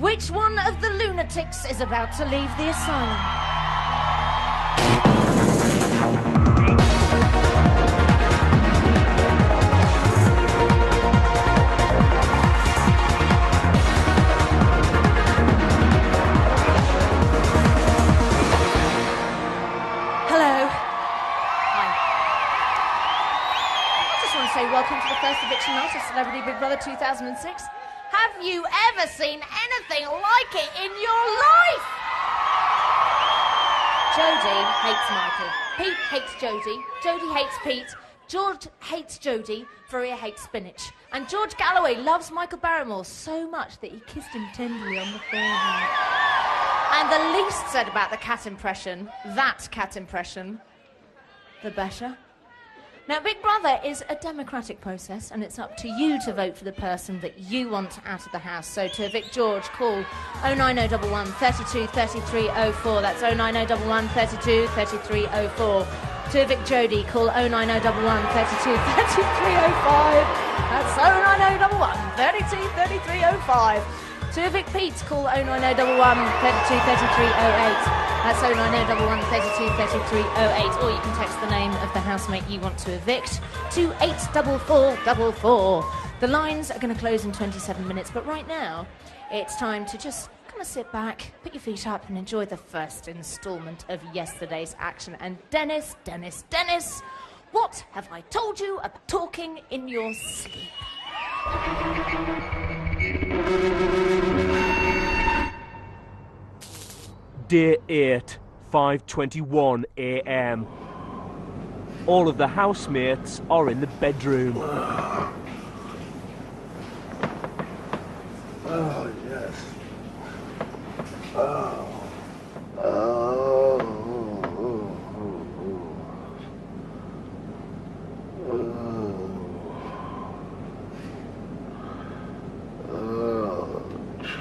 Which one of the lunatics is about to leave the asylum? Hello. Hi. I just want to say welcome to the first eviction night of Celebrity Big Brother 2006. Have you ever seen anything like it in your life? Jodie hates Michael. Pete hates Jodie. Jodie hates Pete. George hates Jodie. Faria hates spinach. And George Galloway loves Michael Barrymore so much that he kissed him tenderly on the forehead. And the least said about the cat impression, the better. Now, Big Brother is a democratic process, and it's up to you to vote for the person that you want out of the house. So to evict George, call 09011 32 33 04. That's 09011 32 33 04. To evict Jodie, call 09011 32 33 05. That's 09011 32 33 05. To evict Pete, call 09011 32 33 08. That's 09011 32 33 08. Or you can text the name of the housemate you want to evict to 84444. The lines are going to close in 27 minutes, but right now it's time to just kind of sit back, put your feet up and enjoy the first instalment of yesterday's action. And Dennis, what have I told you about talking in your sleep? Day 8, 5:21 a.m. All of the housemates are in the bedroom. Oh, yes.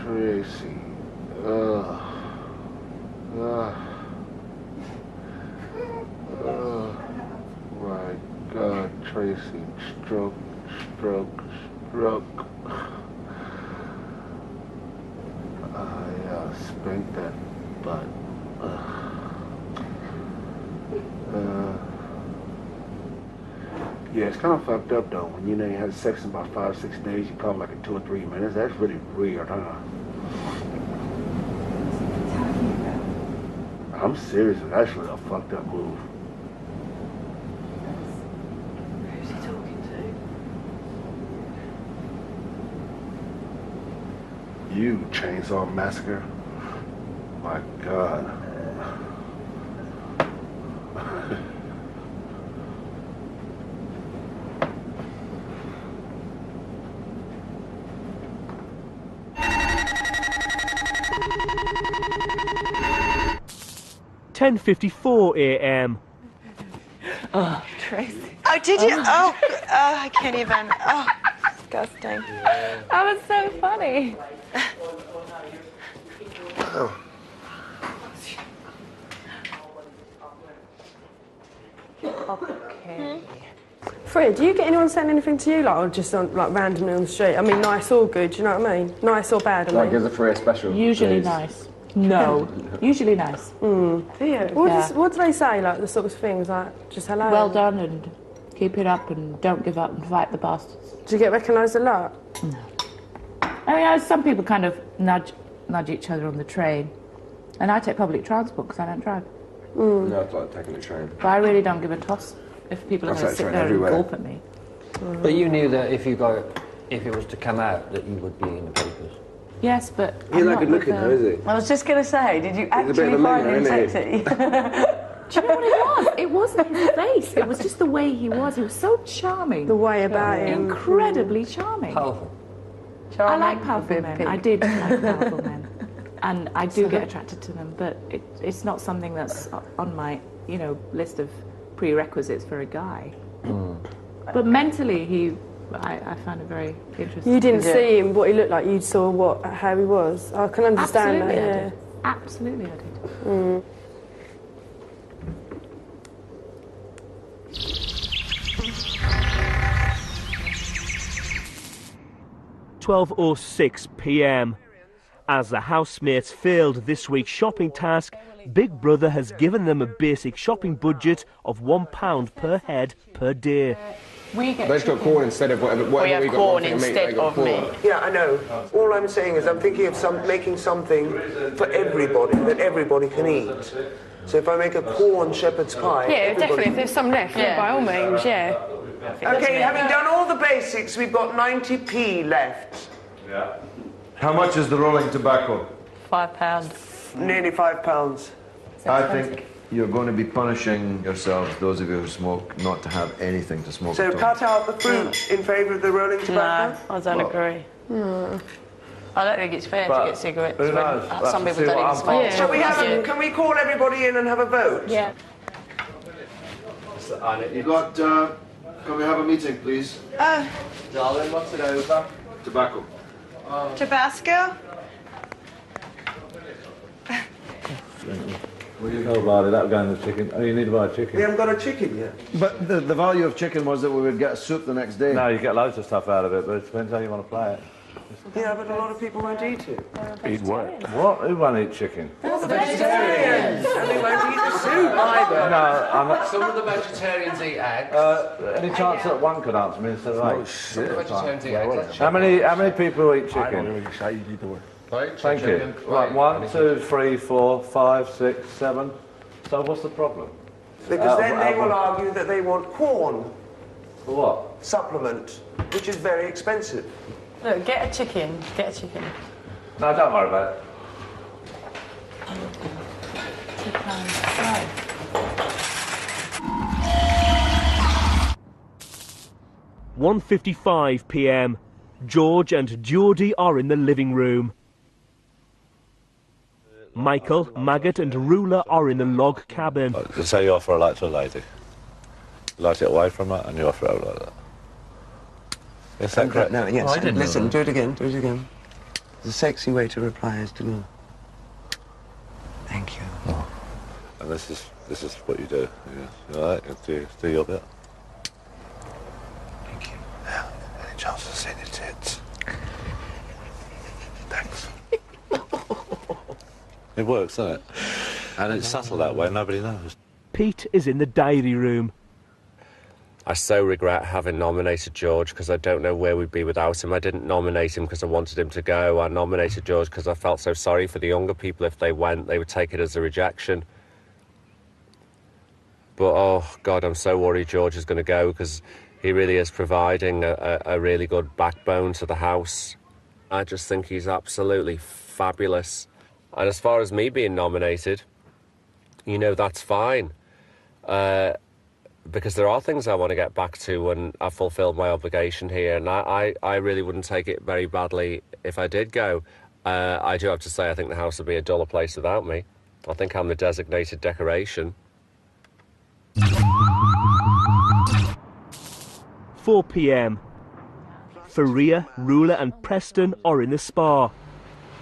Tracy. My God, Tracy. Stroke. Spank that butt. Yeah, it's kind of fucked up though. When you know you had sex in about 5-6 days, you come like in 2 or 3 minutes. That's really weird, huh? I'm serious. That's really a fucked up move. Who's he talking to? You, Chainsaw Massacre. My God. $10:54 a.m. Oh, Tracy. Oh, did you? Oh, I can't even. Oh, disgusting. That was so funny. Oh. Okay. Fred, do you get anyone saying anything to you, like, or just on, like, randomly on the street? I mean, nice or good, do you know what I mean? Nice or bad, I mean. Like, is it for a special? Usually days? nice. No. Usually nice. Do you? What do they say, like, the sort of things, like, just hello? Well done and keep it up and don't give up and fight the bastards. Do you get recognised a lot? No. I mean, some people kind of nudge each other on the train. And I take public transport because I don't drive. No, it's like taking a train. But I really don't give a toss if people are going to sit there and gulp at me. But you knew that if it was to come out, that you would be in the papers. Yes, but He's not good looking though, is he? I was just going to say, did you He's a bit actually of a find manger, him isn't he? sexy? Do you know what it was? It wasn't his face. It was just the way he was. He was so charming. The way about him. Incredibly charming. Powerful. I like powerful men. I did like powerful men. And I do get attracted to them, but it's not something that's on my, list of prerequisites for a guy. But mentally, I found it very interesting. You didn't see him, what he looked like, you saw how he was. I can understand Absolutely, that, I yeah. did. Absolutely, I did. 12:06 p.m. As the housemates failed this week's shopping task, Big Brother has given them a basic shopping budget of £1 per head per day. They've got corn instead of whatever We have we got. corn instead of meat. Yeah, I know. All I'm saying is I'm thinking of making something for everybody that everybody can eat. So if I make a corn shepherd's pie... Yeah, definitely. If there's some left, by all means, yeah. OK, having done all the basics, we've got 90p left. Yeah. How much is the rolling tobacco? £5. Nearly £5. I think you're going to be punishing yourselves, those of you who smoke, not to have anything to smoke So at all. cut out the fruit in favour of the rolling tobacco? No, I don't agree. I don't think it's fair to get cigarettes who when knows? some Let's people see don't what even smoke. Yeah. Shall we have can we call everybody in and have a vote? Yeah. You got, can we have a meeting, please? Darling, what's it over? Tobacco. Tabasco? Oh, Barley, that'll go in the chicken. Oh, you need to buy a chicken. We haven't got a chicken yet. But the value of chicken was that we would get soup the next day. No, you get loads of stuff out of it, but it depends how you want to play it. Yeah, but a lot of people won't eat it. Eat what? What? Who won't eat chicken? Vegetarians! And they won't eat the soup either. No, I'm not... Some of the vegetarians eat eggs. Any chance that one could answer me instead of eight? Some of the vegetarians eat eggs. How many people eat chicken? I don't really say you need to work. Thank you. Right, 1, 2, 3, 4, 5, 6, 7. So what's the problem? Because then they will argue that they want corn For what? supplement, which is very expensive. Look, get a chicken. Get a chicken. No, don't worry about it. No. 1:55 p.m. George and Jodie are in the living room. Michael, Maggot and Ruler are in the log cabin. Say you offer a light to a lady. Light it away from her and you offer it out like that. Is that correct? No, yes. Oh, I didn't Listen, know do it again, do it again. The sexy way to reply is to go, thank you. Oh. And this is what you do. Yeah. You all right? Do your bit. Thank you. Yeah. Any chance of seeing your tits? Thanks. It works, doesn't it? And it's subtle that way, nobody knows. Pete is in the diary room. I so regret having nominated George because I don't know where we'd be without him. I didn't nominate him because I wanted him to go. I nominated George because I felt so sorry for the younger people. If they went, they would take it as a rejection. But, oh, God, I'm so worried George is going to go because he really is providing a really good backbone to the house. I just think he's absolutely fabulous. And as far as me being nominated, you know, that's fine. Because there are things I want to get back to when I've fulfilled my obligation here. And I really wouldn't take it very badly if I did go. I do have to say I think the house would be a duller place without me. I think I'm the designated decoration. 4 p.m. Faria, Ruler and Preston are in the spa.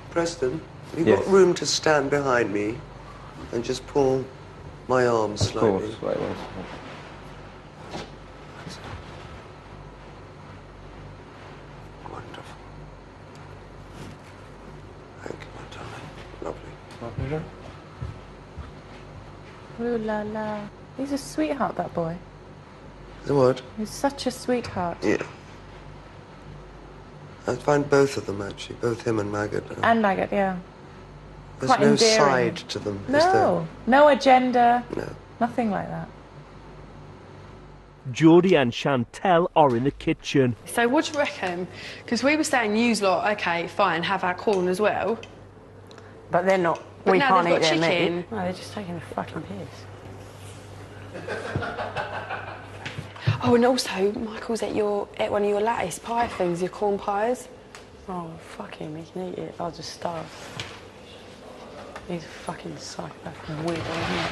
Preston, you've got room to stand behind me and just pull my arm slightly. Of course, right. Wonderful. Thank you, my darling. Lovely. Ooh la la. He's a sweetheart, that boy. The what? He's such a sweetheart. Yeah. I find both of them, actually. Both him and Maggot. And Maggot, yeah. There's Quite no endearing. side to them, is there? No. No agenda. No. Nothing like that. Jodie and Chantel are in the kitchen. So what do you reckon? Because we were saying, use lot, okay, fine, have our corn as well. But they're not. But We now can't they've eat got their chicken. meat. No, they're just taking a fucking piss. Oh, and also, Michael's at one of your lattice pie things, your corn pies. Oh, fuck him, he can eat it. I'll just starve. He's a fucking psychopath weirdo, isn't he?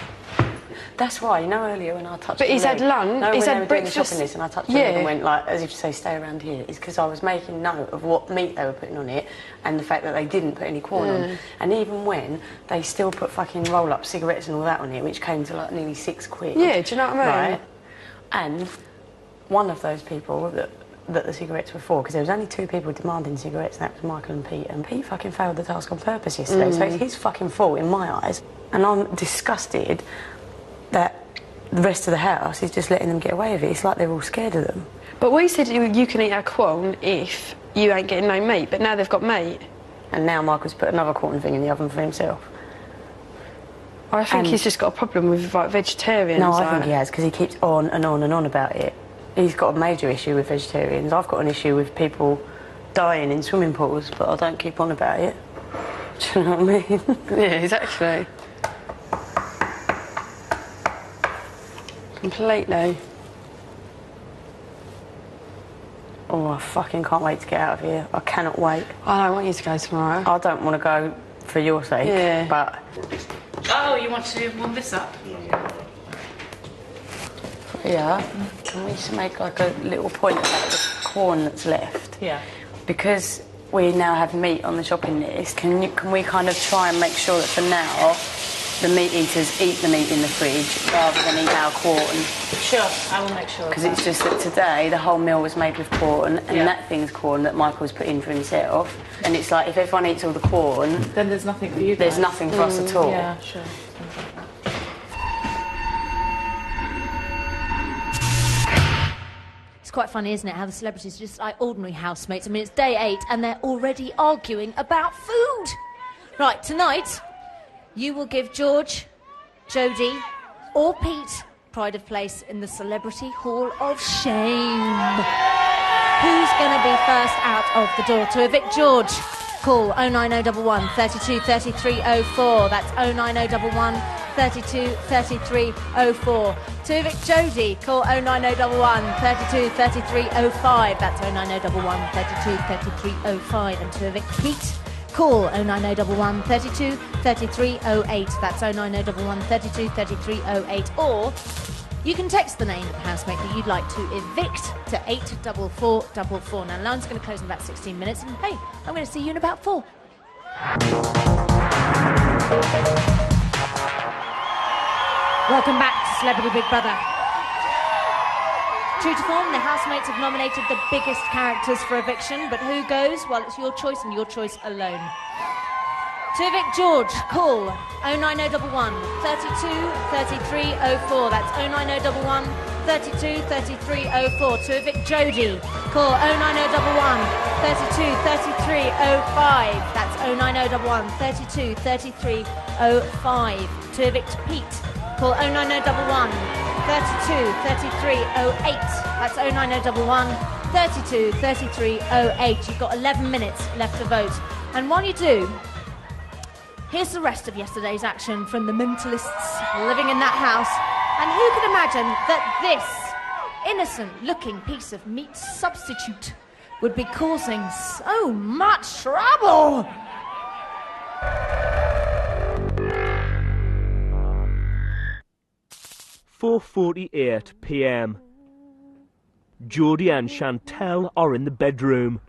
That's why, you know, earlier when I touched But he's had lunch, no, he's when had they were doing the breakfast. shopping list and I touched Yeah. it and went, like, as if to say, stay around here. It's because I was making note of what meat they were putting on it and the fact that they didn't put any corn on. And even when, they still put fucking roll-up cigarettes and all that on it, which came to, like, nearly £6. Yeah, do you know what I mean? Right? And one of those people that that the cigarettes were for, because there was only 2 people demanding cigarettes, and that was Michael and Pete. And Pete fucking failed the task on purpose yesterday, so it's his fucking fault in my eyes. And I'm disgusted that the rest of the house is just letting them get away with it. It's like they're all scared of them. But we said you can eat our corn if you ain't getting no meat, but now they've got meat. And now Michael's put another corn thing in the oven for himself. I think he's just got a problem with like vegetarians. No, I think he has, because he keeps on and on and on about it. He's got a major issue with vegetarians. I've got an issue with people dying in swimming pools, but I don't keep on about it. Do you know what I mean? Yeah, exactly. Completely. Oh, I fucking can't wait to get out of here. I cannot wait. I don't want you to go tomorrow. I don't want to go for your sake, but... Oh, you want to warm this up? Yeah. Can we just make like a little point about the corn that's left? Yeah. Because we now have meat on the shopping list, can we kind of try and make sure that for now the meat eaters eat the meat in the fridge rather than eat our corn? Sure, I will make sure. Because it's just that today the whole meal was made with corn, and that thing's corn that Michael's put in for himself. And it's like, if everyone eats all the corn... Then there's nothing for you guys. There's nothing for us at all. Yeah, sure. It's quite funny, isn't it, how the celebrities are just like ordinary housemates. I mean, it's day 8 and they're already arguing about food. Right, tonight, you will give George, Jodie or Pete pride of place in the Celebrity Hall of Shame. Who's going to be first out of the door? To evict George, call 09011 32 33 04. That's 09011 32 33 04. To evict Jodie, call 09011 32 33 05. That's 09011 32 33 05. And to evict Pete, call 09011 32 33 08. That's 09011 32 33 08. Or you can text the name of the housemate that you'd like to evict to 84444. Now, line's going to close in about 16 minutes, and hey, I'm going to see you in about 4. Welcome back to Celebrity Big Brother. True to form, the housemates have nominated the biggest characters for eviction, but who goes? Well, it's your choice and your choice alone. To evict George, call 09011 32 33 04. That's 09011 32 33 04. To evict Jodie, call 09011 32 33 05. That's 09011 32 33 05. To evict Pete, call 09011 32 33 08. That's 09011 32 33 08. You've got 11 minutes left to vote. And while you do, here's the rest of yesterday's action from the mentalists living in that house. And who could imagine that this innocent-looking piece of meat substitute would be causing so much trouble? (4:48 p.m). Jodie and Chantel are in the bedroom.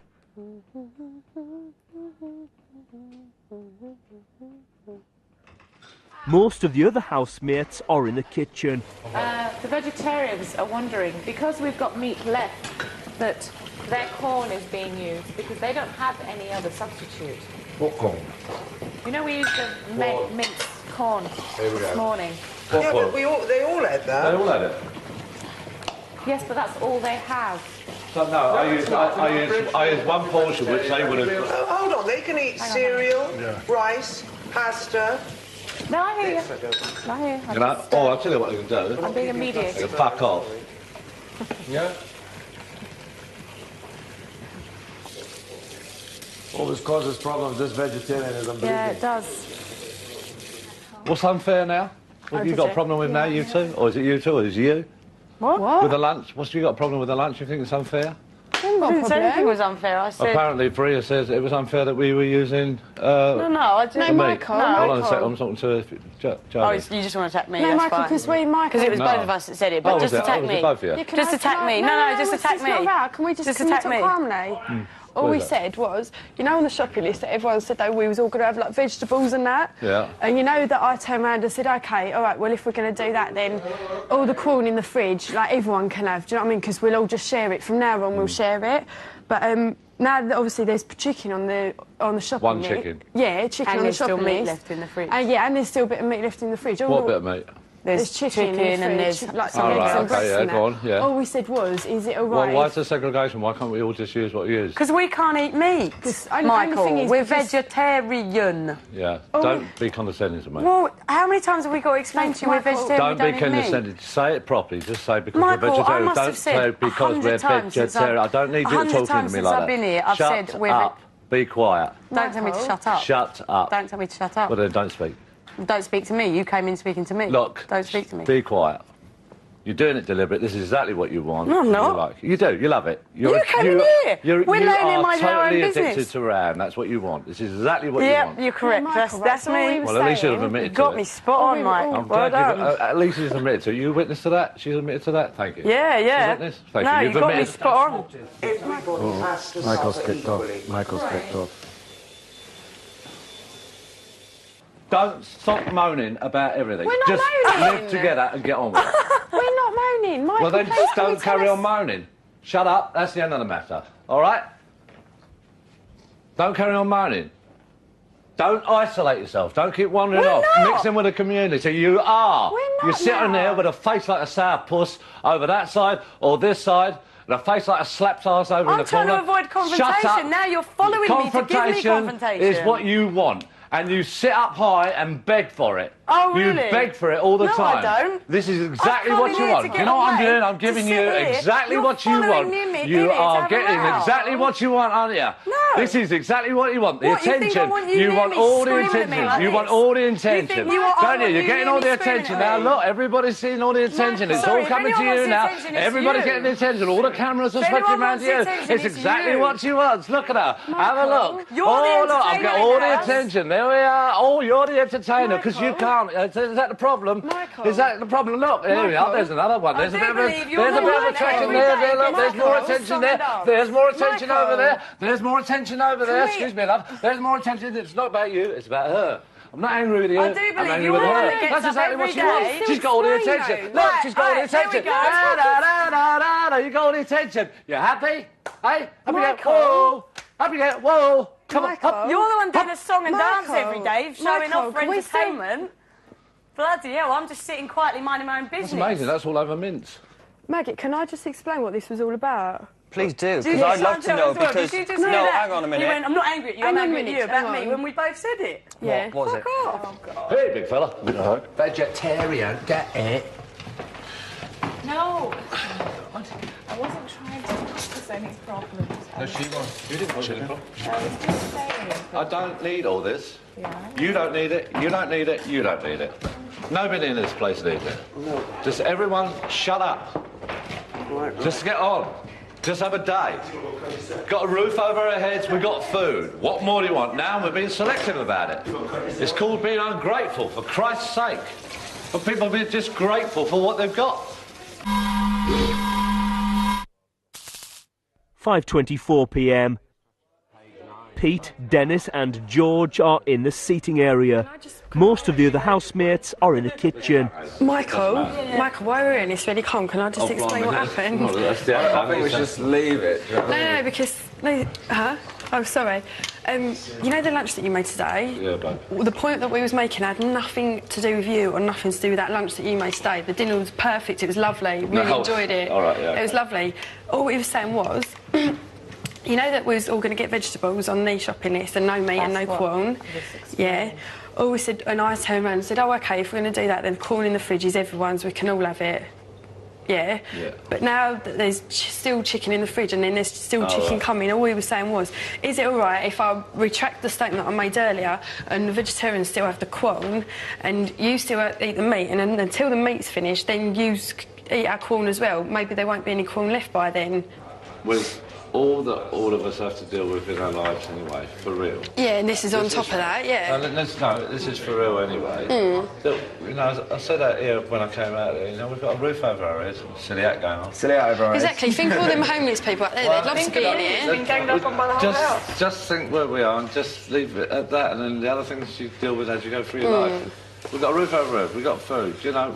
Most of the other housemates are in the kitchen. The vegetarians are wondering, because we've got meat left, that their corn is being used because they don't have any other substitute. What corn? You know, we used to mince corn this morning. Yeah, but they all had that. They all had it. Yes, but that's all they have. So no, I use one portion which they would have... Hold on, they can eat cereal, rice, pasta. No, I hear you. I hear you. You know? Oh, I'll tell you what they can do. I'm being a They mediator. can fuck off. Yeah? All this causes problems, this vegetarianism. Yeah, it does. What's unfair now? What have you got a problem with now, you two? Or is it you two, or is it you? What? With the lunch? What's you got a problem with the lunch? You think it's unfair? I didn't say anything was unfair. I said... Apparently, Priya says it was unfair that we were using... No, I just... No, Michael. No, hold on a second, I'm talking to Oh, Jodie. you just want to attack me, No, that's Michael, fine. Because it was both of us that said it, but just attack me. Both of you? Yeah, Just attack me. No, just attack me. Can we just attack talk me? calmly? All we said was, you know, on the shopping list that everyone said that we was all going to have like vegetables and that. Yeah. And you know that I turned around and said, OK, all right, well, if we're going to do that, then all the corn in the fridge, like everyone can have. Do you know what I mean? Because we'll all just share it. From now on, we'll share it. But now that obviously there's chicken on the shopping One list. chicken. Yeah, chicken on the shopping list. And there's still meat left in the fridge. Yeah, and there's still a bit of meat left in the fridge. What bit of meat? There's chicken in the and fridge, there's like some eggs and breasts and that. Go on, yeah. All we said was, is it all right? Well, why is there segregation? Why can't we all just use what we use? Because we can't eat meat, Michael. We're vegetarian. Yeah, don't be condescending to me. Well, how many times have we got to explain to you we're vegetarian? Don't be condescending. Say it properly. Just say because Michael, we're vegetarian. I must Don't have said say because we're vegetarian. I don't need you talking to me like that. I've been here, I've shut said we're... up. Be quiet. Don't tell me to shut up. Shut up. Don't tell me to shut up. Well, then don't speak. Don't speak to me. You came in speaking to me. Look. Don't speak to me. Be quiet. You're doing it deliberate. This is exactly what you want. No, I'm not. You like. You do. You love it. You came in here. We're learning in my totally own addicted business. to Ram. That's what you want. This is exactly what you want. Yeah, you're correct. Michael, that's me. Well, at least you'd have admitted to it. Got me spot on, Mike. I'm well glad done. at least she's admitted to it. You witness to that? She's admitted to that? Thank you. Yeah, yeah. She's witness? Thank no, you. you got me spot on. Michael's kicked off. Michael's kicked off. Don't stop moaning about everything. We're not Just moaning. live together and get on with it. We're not moaning. Michael, Well, then please don't carry on moaning. Shut up. That's the end of the matter. All right? Don't carry on moaning. Don't isolate yourself. Don't keep wandering off. Mix in with the community. You are. You're sitting there with a face like a sour puss over that side or this side, and a face like a slapped ass over in the corner. I'm trying to avoid confrontation. Shut up. Now you're following me to give me confrontation. Is what you want. And you sit up high and beg for it. Oh, really? You beg for it all the time. No, I don't. This is exactly what you want. You know what I'm doing? I'm giving you exactly what you want. You are getting exactly what you want, aren't you? No. This is exactly what you want. The What, you think attention. I want you want near me all the screaming at me attention. like You want this? all the You attention. think Don't you? You're getting all the attention now. Look, everybody's seeing all the attention. It's sorry, all coming if to anyone you wants now. attention, it's Everybody's you. getting the attention. All the cameras are If switching anyone around wants you. attention, It's it's exactly you. what she wants. Look at her. Have a look. You're the Oh, look, I've got entertainer all in the the house. attention. There we are. Oh, you're the entertainer because you can't. Is that the problem? Michael. Is that the problem? Look, there we are. There's another one. There's a bit of attention there. Look, there's more attention there. There's more attention over there. There's more attention over there. Excuse me, love. There's more attention. It's not about you. It's about her. I'm not angry with you. I do I'm believe angry you're with the one her. that gets That's up exactly what every she wants. day. She's got all the It's fine, attention. though. Look, she's got all the Right, there we attention. go. You got all the attention. You happy? Hey? Happy yet? Michael. Whoa. Happy yet? Whoa. Come on. Michael. Up. You're the one doing a song and dance Michael. every day, showing Michael, off for can we say- entertainment. Bloody hell, I'm just sitting quietly minding my own business. That's amazing. That's all over mince. Maggie, can I just explain what this was all about? Please do, Did because you I'd love to tell know. as well? Because Did you just no, hear that? hang on a minute. He went, I'm not angry at you, I'm Hang on a angry at you minute, about hang me on. when we both said it. Yeah. What was it? Hey, big fella. Vegetarian, get it? No, I wasn't trying to cause any problems. No, she was. You didn't want any problem. I was just saying. I don't need all this. Yeah. You don't need it. You don't need it. You don't need it. Nobody in this place needs it. No. Just everyone shut up. Right. Just get on. Just have a day. Got a roof over our heads, we've got food. What more do you want? Now we're being selective about it. It's called being ungrateful, for Christ's sake. But people be just grateful for what they've got. 5:24 p.m. Pete, Dennis and George are in the seating area. Most of the other housemates are in the kitchen. Michael, while we're in, it's really calm. Can I just explain what happened? I think we should just leave it. No, because... No, huh? Oh, sorry. You know the lunch that you made today? Yeah, babe. The point that we was making had nothing to do with you or nothing to do with that lunch that you made today. The dinner was perfect. It was lovely. We really enjoyed it. All right, yeah. It was lovely. All we were saying was... You know that we was all going to get vegetables on the shopping list and no meat and no corn? Yeah. All we said, and I turned around and said, oh, OK, if we're going to do that, then corn in the fridge is everyone's, we can all have it. Yeah. But now that there's still chicken in the fridge and then there's still chicken coming, all we were saying was, is it all right if I retract the statement I made earlier and the vegetarians still have the corn and you still eat the meat and then until the meat's finished, then you eat our corn as well? Maybe there won't be any corn left by then. all that all of us have to deal with in our lives anyway, for real. Yeah, and this is on top of that, yeah. No, this is for real anyway. That, you know, I said that here when I came out there, you know, we've got a roof over our heads, silly hat going on. Silly hat over our heads. Exactly, think of all them homeless people out there, they'd love to be in here. Been ganged up on by the whole house. Just think where we are and just leave it at that, and then the other things you deal with as you go through your life. We've got a roof over our head, we've got food, you know.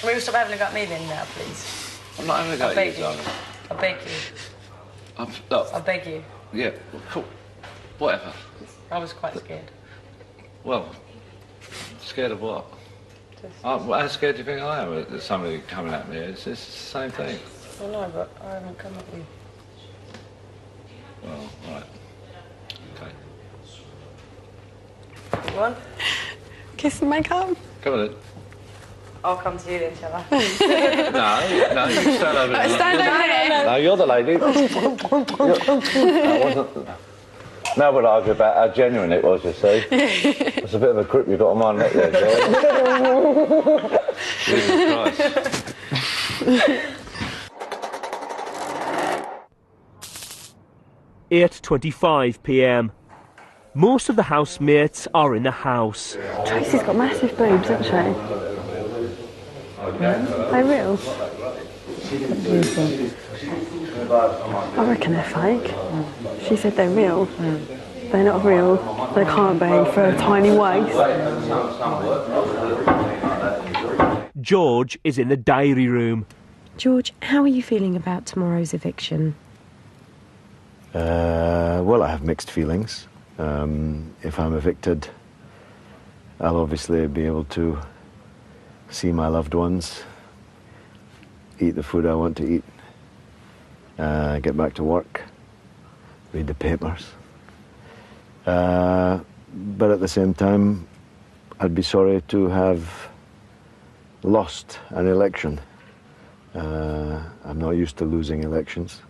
Can we stop having a go at me then now, please? I'm not having a go at you, darling. I beg you. Look. I beg you. Yeah, cool. Whatever. I was quite scared. Well, scared of what? How scared do you think I am that somebody coming at me? It's the same thing. I know, but I haven't come at you. Well, right. Okay. You want? Kiss and make up? Come on then. I'll come to you then, shall I? No, you stand over there. Stand over there. No, you're the lady. Now we'll argue about how genuine it was, you see. It's a bit of a grip you've got on my neck there, Joe. Jesus Christ. 8:25 p.m. Most of the housemates are in the house. Tracy's got massive boobs, hasn't she? They real? I reckon they're fake. She said they're real. They're not real. They can't be for a tiny waist. George is in the diary room. George, how are you feeling about tomorrow's eviction? Well, I have mixed feelings. If I'm evicted, I'll obviously be able to see my loved ones, eat the food I want to eat, get back to work, read the papers. But at the same time, I'd be sorry to have lost an election. I'm not used to losing elections.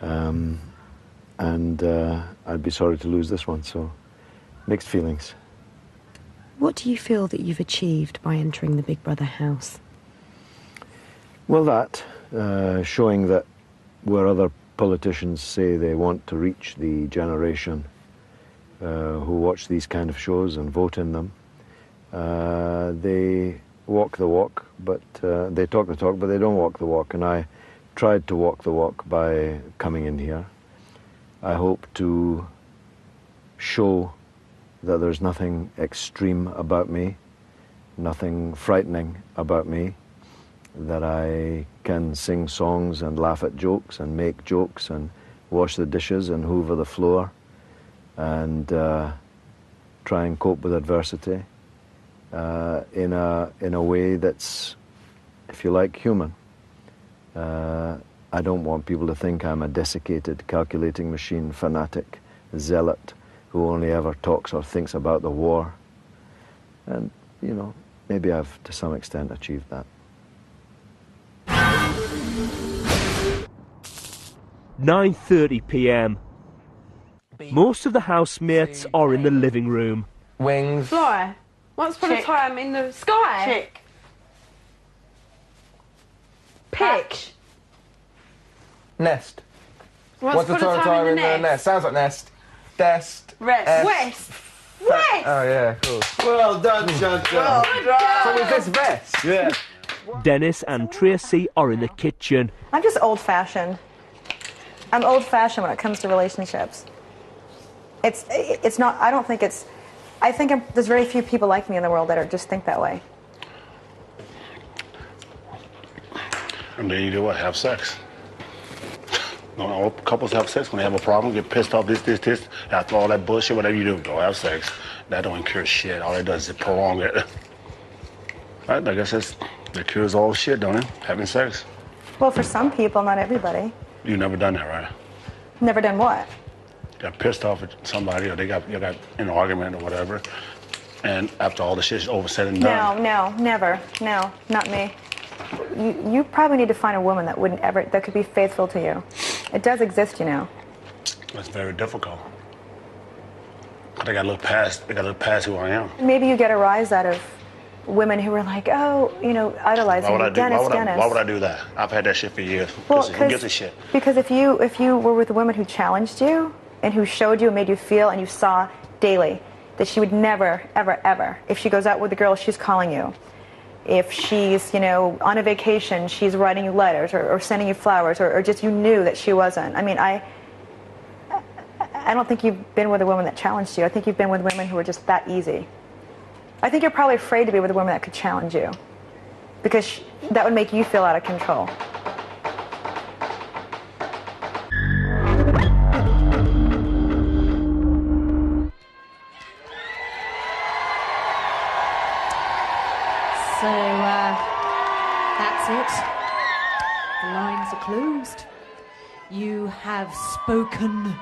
And I'd be sorry to lose this one, so mixed feelings. What do you feel that you've achieved by entering the Big Brother house? Well, that, showing that where other politicians say they want to reach the generation who watch these kind of shows and vote in them, they walk the walk, but they talk the talk, but they don't walk the walk, and I tried to walk the walk by coming in here. I hope to show that there's nothing extreme about me, nothing frightening about me, that I can sing songs and laugh at jokes and make jokes and wash the dishes and hoover the floor and try and cope with adversity in a way that's, if you like, human. I don't want people to think I'm a desiccated, calculating machine, fanatic, zealot, who only ever talks or thinks about the war. And, you know, maybe I've, to some extent, achieved that. 9:30 p.m. Most of the housemates are in the living room. Wings. Fly. Once upon a time in the sky. Chick. Pick. Nest. Once upon a time in the nest. Sounds like nest. Dest. Rest. West. West. Oh, yeah, cool. Well done, John. Well done. So is this vest? Yeah. Dennis and Tracy are in the kitchen. I'm just old-fashioned. I'm old-fashioned when it comes to relationships. It's not, I don't think it's, I think there's very few people like me in the world that just think that way. And then you do what? Have sex. No, all couples have sex when they have a problem, get pissed off, this. After all that bullshit, whatever you do, go have sex. That don't cure shit. All it does is prolong it. Right? I guess that cures all shit, don't it? Having sex. Well, for some people, not everybody. You never done that, right? Never done what? Got pissed off at somebody, or you got in an argument or whatever, and after all the shit's over said and done. No, never. No, not me. You probably need to find a woman that could be faithful to you. It does exist, you know. That's very difficult. They gotta look past who I am. Maybe you get a rise out of women who were like, oh, you know, idolizing Dennis. Why would I do that? I've had that shit for years. Well, Who gives a shit? Because if you were with a woman who challenged you and who showed you and made you feel, and you saw daily that she would never, ever, ever, if she goes out with a girl, she's calling you. If she's, you know, on a vacation, she's writing you letters or sending you flowers, or just you knew that she wasn't. I mean, I don't think you've been with a woman that challenged you. I think you've been with women who were just that easy. I think you're probably afraid to be with a woman that could challenge you, because that would make you feel out of control. So, that's it. The lines are closed. You have spoken.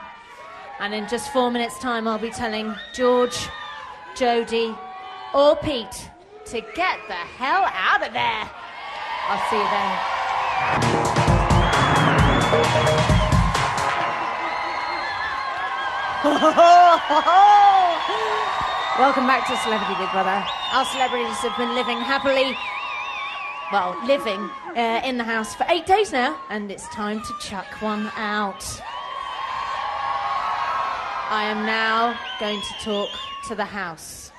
And in just 4 minutes' time, I'll be telling George, Jodie, or Pete to get the hell out of there. I'll see you then. Welcome back to Celebrity Big Brother. Our celebrities have been living happily, well, living in the house for 8 days now, and it's time to chuck one out. I am now going to talk to the house.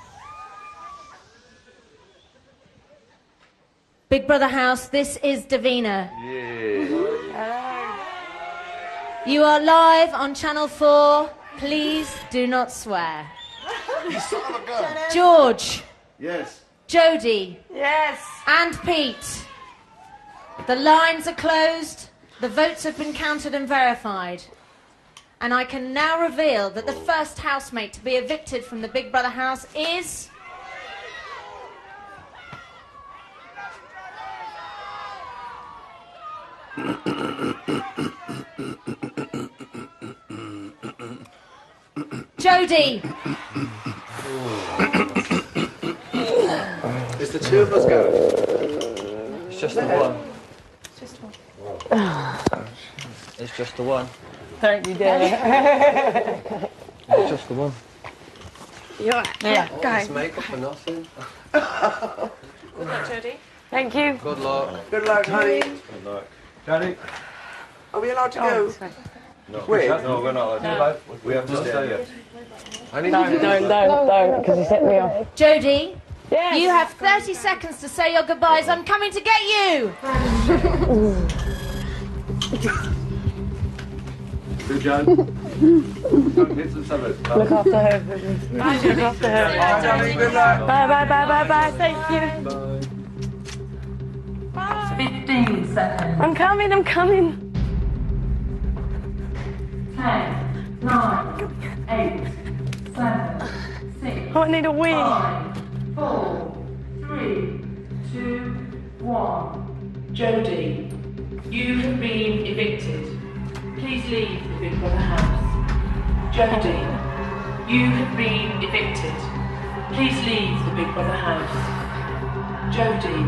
Big Brother house, this is Davina. Yeah. You are live on Channel 4. Please do not swear. You son of a gun. George. Yes. Jodie. Yes. And Pete. The lines are closed. The votes have been counted and verified. And I can now reveal that the first housemate to be evicted from the Big Brother house is... Jodie. Is the two of us going? It's just the one. It's just one. It's just the one. Thank you, Dad. It's just the one. Yeah. Go. This makeup for nothing. Good luck, Jodie. Thank you. Good luck. Good luck, honey. Good luck. Daddy? Are we allowed to go? No, Wait. no, we're not allowed to. We have to stay here. Don't, because you set me off. Jodie. Yes. You have 30 seconds to say your goodbyes. I'm coming to get you. Good job. Get some salad. Look after her. Bye, Look after her. Bye, darling. Good luck. Bye. Thank you. Bye. 15 seconds. I'm coming. 10, 9, 8, 7, 6. Oh, I need a wee. 5, 4, 3, 2, 1. Jodie, you have been evicted. Please leave the Big Brother house. Jodie, you have been evicted. Please leave the Big Brother house. Jodie.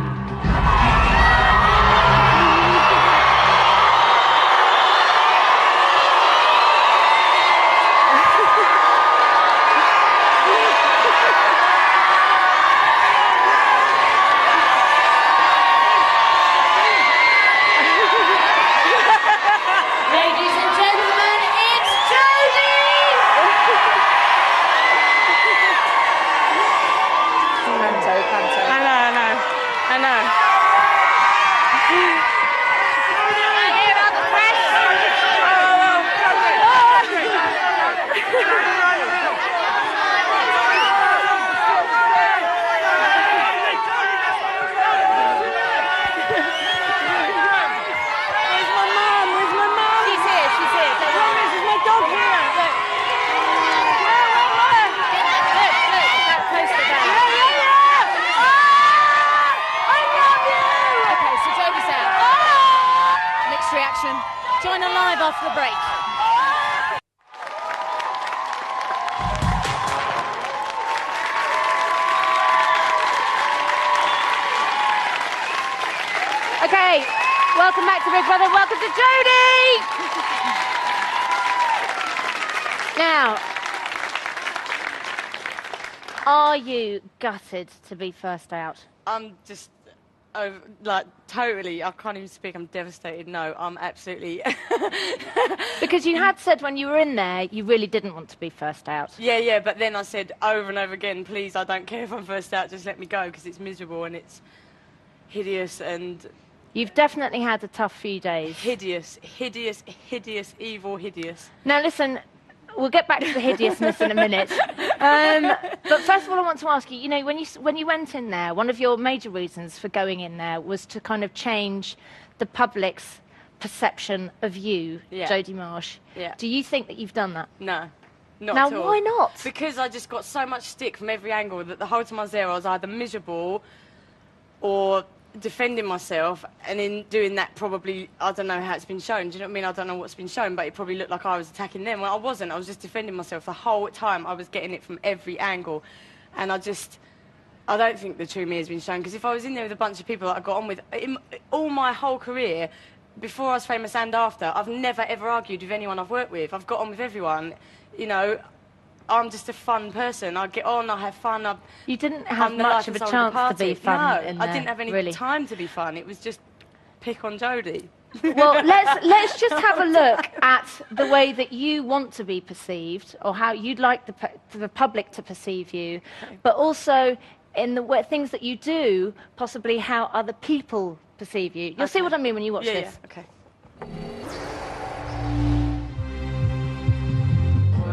I know. Join her live after the break. Okay, welcome back to Big Brother. Welcome to Jodie. Now, Are you gutted to be first out? I'm just, totally, I can't even speak, I'm devastated. No, I'm absolutely... Because you had said when you were in there, you really didn't want to be first out. Yeah, but then I said over and over again, please, I don't care if I'm first out, just let me go, because it's miserable and it's hideous and... You've definitely had a tough few days. Hideous, evil, hideous. Now listen, we'll get back to the hideousness in a minute. But first of all, I want to ask you, you know, when you went in there, one of your major reasons for going in there was to kind of change the public's perception of you, Jodie Marsh. Yeah. Do you think that you've done that? No. Not now, at all. why not? Because I just got so much stick from every angle that the whole time I was there, I was either miserable or defending myself, and in doing that probably, I don't know how it's been shown, do you know what I mean? I don't know what's been shown, but it probably looked like I was attacking them. Well, I wasn't, I was just defending myself the whole time. I was getting it from every angle, and I don't think the true me has been shown, because if I was in there with a bunch of people that I got on with, in all my whole career, before I was famous and after, I've never ever argued with anyone I've worked with. I've got on with everyone, you know. I'm just a fun person. I get on, I have fun. You didn't have much of a chance to be fun in there, I didn't have any time to be fun. It was just pick on Jodie. Well, let's just have a look at the way that you want to be perceived, or how you'd like the public to perceive you, but also in the things that you do, possibly how other people perceive you. You'll see what I mean when you watch this. Yeah, okay.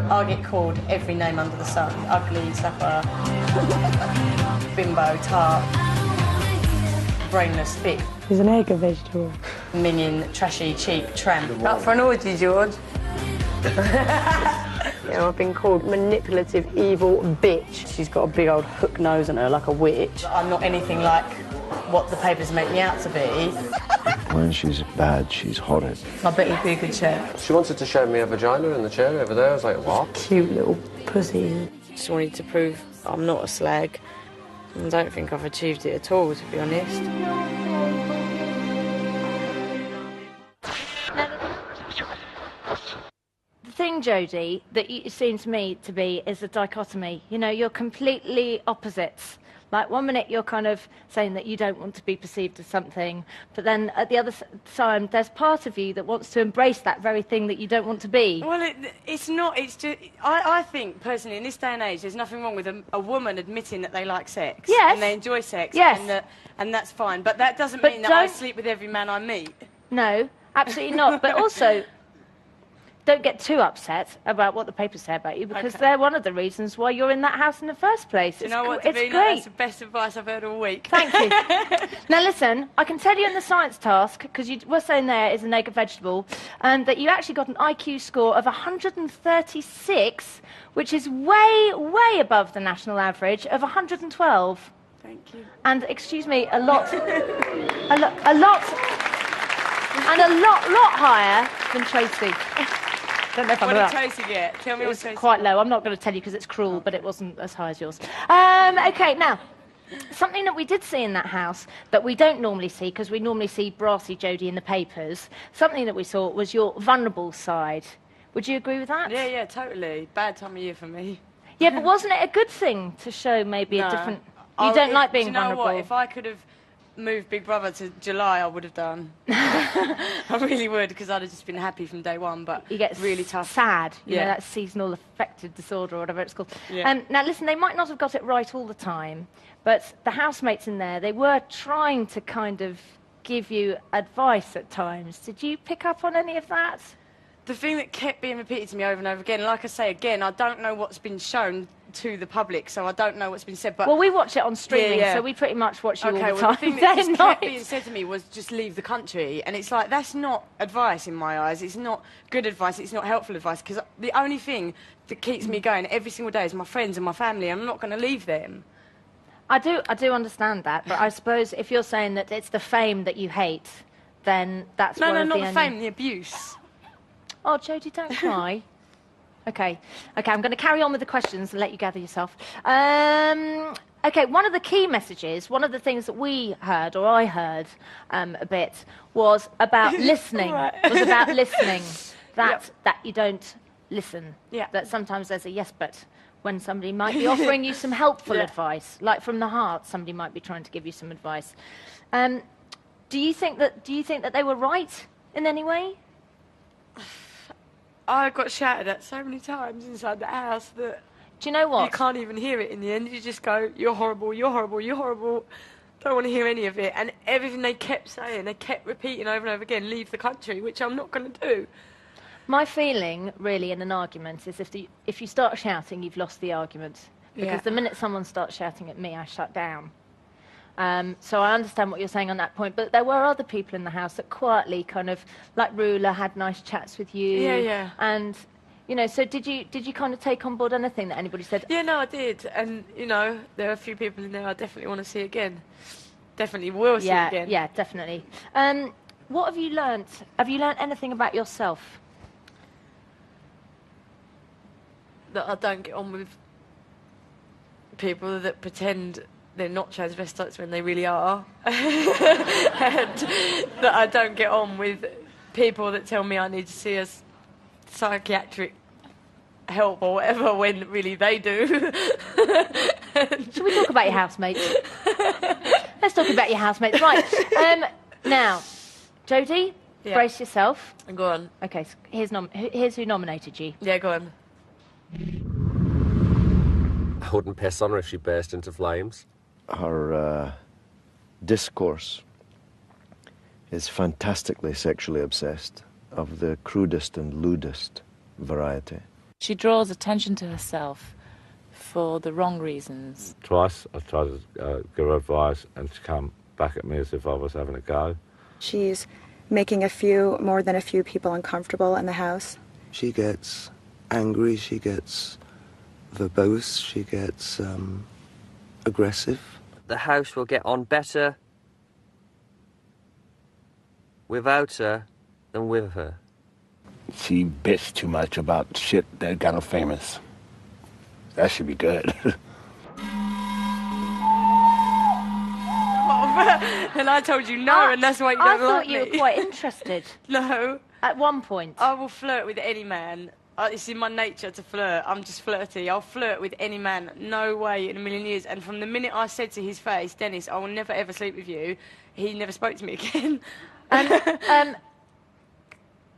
I get called every name under the sun. Ugly, supper, bimbo, tart, brainless, thick. He's an egg, a vegetable. Minion, trashy, cheap, tramp. Up for an orgy, George. Yeah, I've been called manipulative, evil bitch. She's got a big old hook nose on her like a witch. I'm not anything like what the papers make me out to be. When she's bad, she's horrid. I bet you'd be a good chef. She wanted to show me a vagina in the chair over there. I was like, what? Cute little pussy. Just wanted to prove I'm not a slag. I don't think I've achieved it at all, to be honest. The thing, Jodie, that it seems to me to be is a dichotomy. You know, you're completely opposites. Like, one minute you're kind of saying that you don't want to be perceived as something, but then at the other time, there's part of you that wants to embrace that very thing that you don't want to be. Well, it's not, it's just... I think, personally, in this day and age, there's nothing wrong with a woman admitting that they like sex. Yes. And they enjoy sex. Yes. And that's fine. But that doesn't mean that I sleep with every man I meet. No, absolutely not. But also, don't get too upset about what the papers say about you, because they're one of the reasons why you're in that house in the first place. Do you know what, it's Davina? great. That's the best advice I've heard all week. Thank you. Now listen, I can tell you in the science task, because you were saying there is a naked vegetable, that you actually got an IQ score of 136, which is way, way above the national average of 112. Thank you. And, excuse me, a lot higher than Tracy. Don't know if I'm What did right. Tracy get? Tell me It what was Tracy quite low. I'm not going to tell you because it's cruel, but it wasn't as high as yours. Okay, now, something that we did see in that house that we don't normally see, because we normally see brassy Jodie in the papers, something that we saw was your vulnerable side. Would you agree with that? Yeah, totally. Bad time of year for me. Yeah, but wasn't it a good thing to show maybe a different... You don't like being vulnerable? Do you know what? If I could have moved Big Brother to July, I would have done. I really would, because I'd have just been happy from day one, but you get really tough. Sad. You know, Yeah. that seasonal affective disorder or whatever it's called. Yeah. Now, listen, they might not have got it right all the time, but the housemates in there, they were trying to kind of give you advice at times. Did you pick up on any of that? The thing that kept being repeated to me over and over again, like I say again, I don't know what's been shown to the public, so I don't know what's been said. But well, we watch it on streaming, Yeah. so we pretty much watch you all the well, time. the thing that just kept being said to me was just leave the country, and it's like, that's not advice in my eyes. It's not good advice. It's not helpful advice, because the only thing that keeps me going every single day is my friends and my family. I'm not going to leave them. I do understand that, but I suppose if you're saying that it's the fame that you hate, then that's one of not the the only... fame, the abuse. Oh, Jodie, don't cry. Okay, I'm going to carry on with the questions and let you gather yourself. Okay, one of the key messages, one of the things that we heard, or I heard a bit, was about listening. Was about listening. That you don't listen. Yeah. That sometimes there's a yes but when somebody might be offering you some helpful advice, like from the heart, somebody might be trying to give you some advice. Do you think that they were right in any way? I got shouted at so many times inside the house that... Do you know what? You can't even hear it in the end. You just go, you're horrible, you're horrible, you're horrible. Don't want to hear any of it. And everything they kept saying, they kept repeating over and over again, leave the country, which I'm not going to do. My feeling, really, in an argument is if you start shouting, you've lost the argument. Because the minute someone starts shouting at me, I shut down. So I understand what you're saying on that point, but there were other people in the house that quietly kind of, like Rula, had nice chats with you. Yeah. And, you know, so did you kind of take on board anything that anybody said? Yeah, no, I did. And, you know, there are a few people in there I definitely want to see again. Definitely will see again. Yeah, definitely. What have you learnt? Have you learnt anything about yourself? That I don't get on with people that pretend they're not transvestites when they really are. And that I don't get on with people that tell me I need to see a psychiatric help or whatever when really they do. Should we talk about your housemates? Let's talk about your housemates. Right. Now, Jodie, brace yourself. Go on. Okay, so here's who nominated you. Yeah, go on. I wouldn't piss on her if she burst into flames. Her discourse is fantastically sexually obsessed, of the crudest and lewdest variety. She draws attention to herself for the wrong reasons. Twice I tried to give her advice and she came back at me as if I was having a go. She's making more than a few people uncomfortable in the house. She gets angry, she gets verbose, she gets aggressive. The house will get on better without her than with her. She bitched too much about shit that got her famous. That should be good. And I told you no, and that's why you don't like me. I thought you were quite interested. No. At one point. I will flirt with any man. It's in my nature to flirt. I'm just flirty. I'll flirt with any man. No way in a million years. And from the minute I said to his face, Dennis, I will never ever sleep with you, he never spoke to me again.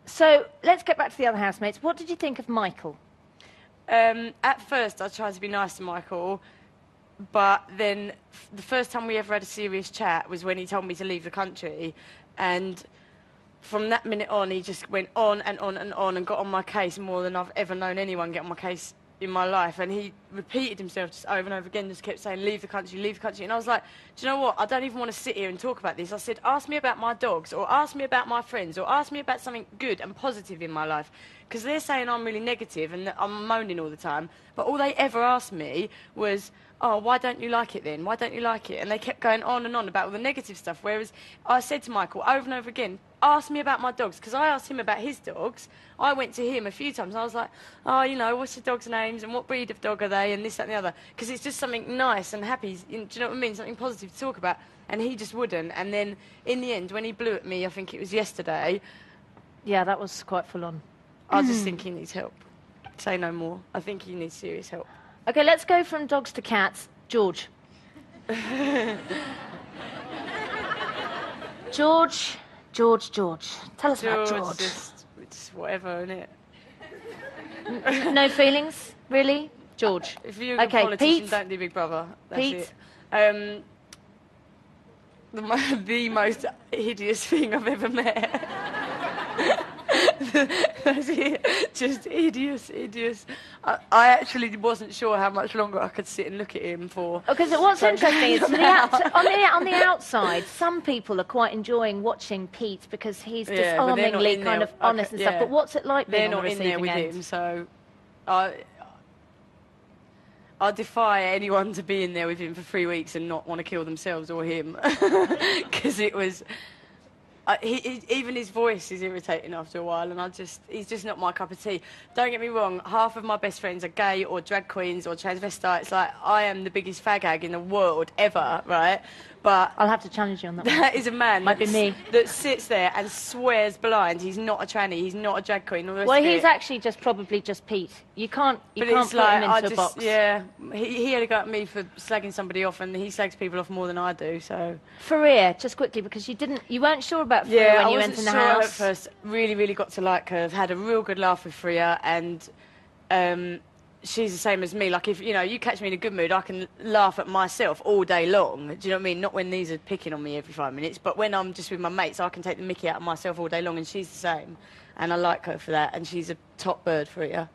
So let's get back to the other housemates. What did you think of Michael? At first, I tried to be nice to Michael, but then the first time we ever had a serious chat was when he told me to leave the country, and from that minute on, he just went on and on and on and got on my case more than I've ever known anyone get on my case in my life. And he repeated himself just over and over again, just kept saying, leave the country, leave the country. And I was like, do you know what? I don't even want to sit here and talk about this. I said, ask me about my dogs, or ask me about my friends, or ask me about something good and positive in my life. Because they're saying I'm really negative and that I'm moaning all the time. But all they ever asked me was, oh, why don't you like it then? Why don't you like it? And they kept going on and on about all the negative stuff. Whereas I said to Michael over and over again, ask me about my dogs. Because I asked him about his dogs. I went to him a few times and I was like, oh, you know, what's your dog's names and what breed of dog are they and this, that and the other. Because it's just something nice and happy. Do you know what I mean? Something positive to talk about. And he just wouldn't. And then in the end, when he blew at me, I think it was yesterday. Yeah, that was quite full on. I just think he needs help. Say no more. I think he needs serious help. Okay, let's go from dogs to cats. George. George. Tell us about George. Just whatever, innit? No feelings, really? George. If you're a politician, Pete. don't do Big Brother. That's Pete. it. The most hideous thing I've ever met. That's it. Just hideous. I actually wasn't sure how much longer I could sit and look at him for. Because what's interesting is on the outside, some people are quite enjoing watching Pete because he's disarmingly kind of honest and stuff. But what's it like being on the receiving end? They're not in there with him, so I defy anyone to be in there with him for 3 weeks and not want to kill themselves or him, because it was Even his voice is irritating after a while, and he's just not my cup of tea. Don't get me wrong, half of my best friends are gay or drag queens or transvestites. Like, I am the biggest fag hag in the world ever, right? But I'll have to challenge you on that. That is a man Might be me. that sits there and swears blind he's not a tranny, he's not a drag queen. All the rest Well, of he's it. actually probably just Pete. You can't But put it's like, him into a box. Yeah, he had a go at me for slagging somebody off, and he slags people off more than I do. So Faria, just quickly, because you weren't sure about Faria when you went in the sure house. at first. Really got to like her. I've had a real good laugh with Faria, and she's the same as me. Like, if you catch me in a good mood, I can laugh at myself all day long. Do you know what I mean? Not when these are picking on me every 5 minutes, but when I'm just with my mates, I can take the mickey out of myself all day long, and she's the same. And I like her for that, and she's a top bird, Faria.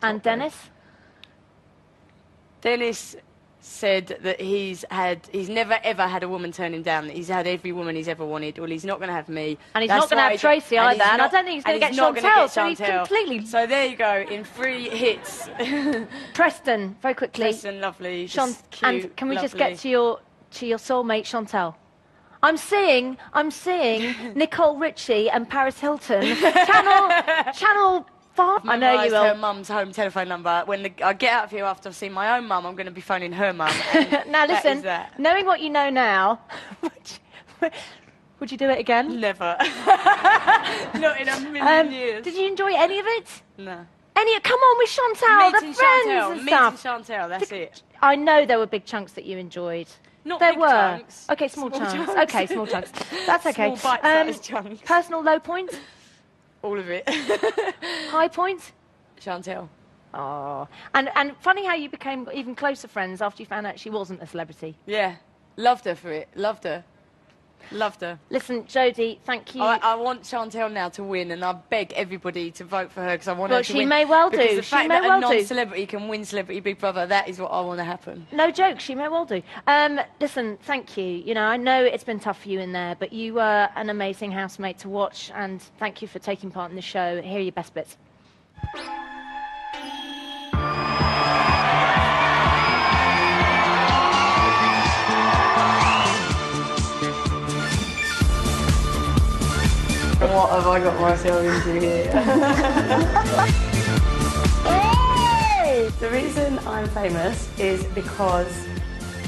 And Dennis? Dennis said that he's never ever had a woman turn him down, that he's had every woman he's ever wanted. Well, he's not going to have me. And he's not going to have Tracy either, and I don't think he's going to get Chantel, so he's completely... So there you go, in 3 hits. Preston, very quickly. Preston, lovely, just cute, and can we just lovely. get to your soulmate, Chantel? I'm seeing Nicole Richie and Paris Hilton. Channel 5. I know you will. Her mum's home telephone number. When I get out of here after I've seen my own mum, I'm going to be phoning her mum. Now listen, knowing what you know now, would you do it again? Never. Not in a million years. Did you enjoy any of it? No. Come on with Chantal, Meeting the friends and Meeting stuff. Chantal, that's it. I know there were big chunks that you enjoyed. Not there big were. chunks. Okay, small chunks. chunks. Okay, small chunks. That's okay. Small bite-sized chunks. Personal low point? All of it. High point? Chantel. Oh. And funny how you became even closer friends after you found out she wasn't a celebrity. Yeah. Loved her for it. Loved her. Loved her. Listen, Jodie, thank you. I want Chantel now to win, and I beg everybody to vote for her because I want her to win. Well, she may well do. Because the fact She may that well a do. non-celebrity can win Celebrity Big Brother, that is what I want to happen. No joke, she may well do. Listen, thank you. I know it's been tough for you in there, but you were an amazing housemate to watch, and thank you for taking part in the show. Here are your best bits. What have I got myself into here? The reason I'm famous is because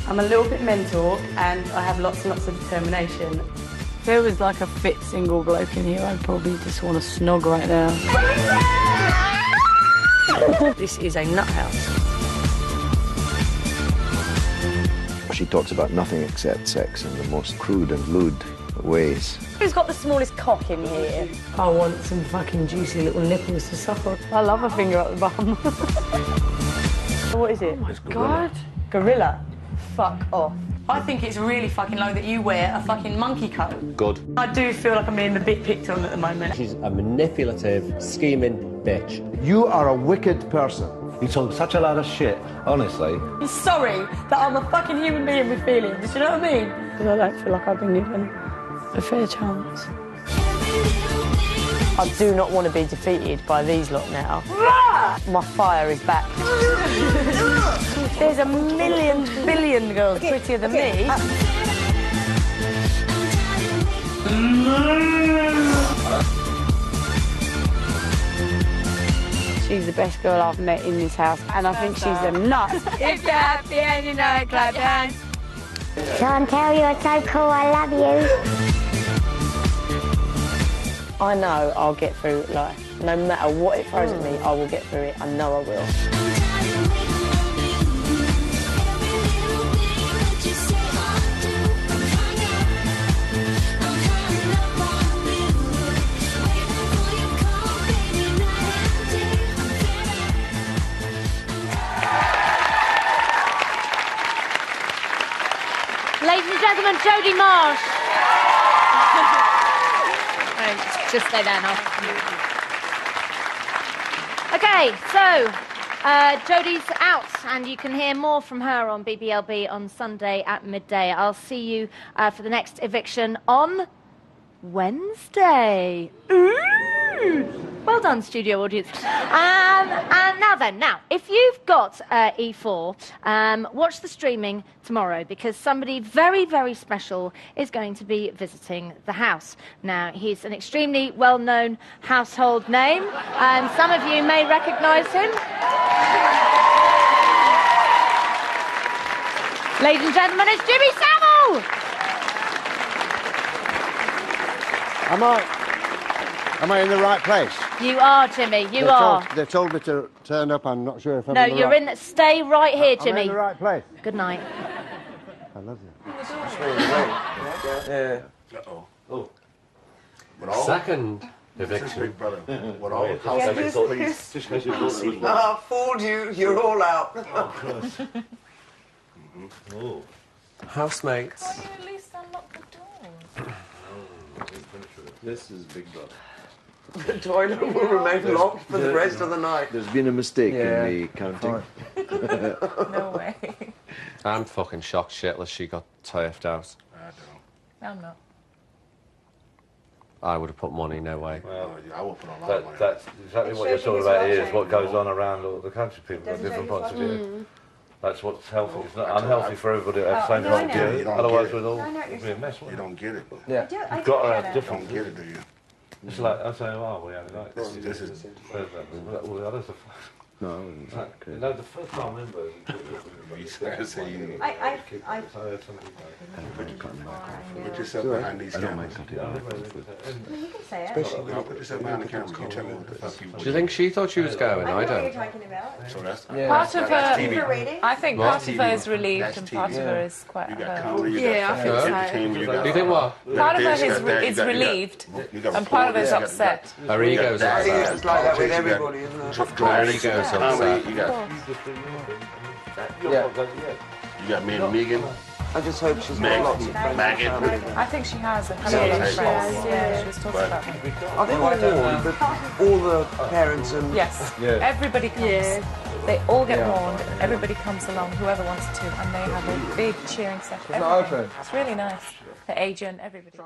I'm a little bit mental and I have lots and lots of determination. If there was like a fit single bloke in here, I'd probably just want to snog right now. This is a nut house. She talks about nothing except sex in the most crude and lewd ways. Who's got the smallest cock in here? I want some fucking juicy little nipples to suck on. I love a finger up the bum. What is it? Oh my God. Gorilla? Fuck off. I think it's really fucking low that you wear a fucking monkey coat. Good. I do feel like I'm being a bit picked on at the moment. She's a manipulative, scheming bitch. You are a wicked person. You talk such a lot of shit, honestly. I'm sorry that I'm a fucking human being with feelings, you know what I mean? Because I don't feel like I've been given a fair chance. I do not want to be defeated by these lot now. My fire is back. There's a million billion girls prettier than me. She's the best girl I've met in this house, and I think she's a nut. If you're happy and you know it, clap your hands. Chantel, you're so cool, I love you. I know I'll get through life. No matter what it throws at me, I will get through it. I know I will. Ladies and gentlemen, Jodie Marsh. Just stay there now. Okay, so Jodie's out, and you can hear more from her on BBLB on Sunday at midday. I'll see you for the next eviction on Wednesday. Ooh. Well done, studio audience. And now, if you've got E4, watch the streaming tomorrow because somebody very, very special is going to be visiting the house. Now, he's an extremely well-known household name, and some of you may recognise him. Ladies and gentlemen, it's Jimmy Savile! Am I in the right place? You are, Jimmy, you are. They told me to turn up, I'm not sure if I'm No, in the you're right... in... Stay right here, Jimmy. I'm in the right place. Good night. I love you. Yeah. Uh-oh. Oh. Second eviction. Big brother. What all? Please. Just because you're going to I fooled you. You're all out. Oh, Christ. Oh. Housemates. Why don't you at least unlock the door? This is Big Brother. The toilet will remain locked for the rest of the night. There's been a mistake in the counting. No way. I'm fucking shocked shitless she got turfed out. I'm not. I would have put money, no way. Well, I will put a lot of money. That's exactly what you're talking about here, is what goes on around all the country. People have different points of view. That's what's healthy. It's not unhealthy for everybody to have the same point of view. Otherwise, we'd all be a mess. You don't get it. Yeah. You've got to have different. You don't get it, do you? It's like, I say, oh, we only like this. This is... All the others are... No, I wouldn't. You know, the first time I remember... I put yourself behind these cameras. You can say it. Especially when you put yourself behind the cameras, you tell me what the fuck you want. Do you think she thought she was going? I I know what you're don't. talking about. So that's... Part of that's her, TV. I think Well, part of her is relieved That's and TV. part of her is quite You got hurt. comedy, you Yeah, got I think so. entertainment, you got... Do you think what? Part of her this, you got that, is you got- relieved, you got and part of her is you got- upset. Her ego's I think upset. it's like that with everybody, isn't it? Dramatics, you got comedy, you got... You got me and Megan. I just hope she's Meg, got lots of friends. Maggot. I think she has a Yeah, couple of she friends. has. Yeah, she was talking But- about them. Are they all warned, but all the parents and... Yes, Yeah. everybody comes. They all get warned. Everybody comes along, whoever wants to, and they have a big cheering session. It's not Everything. open. It's really nice. The agent, everybody.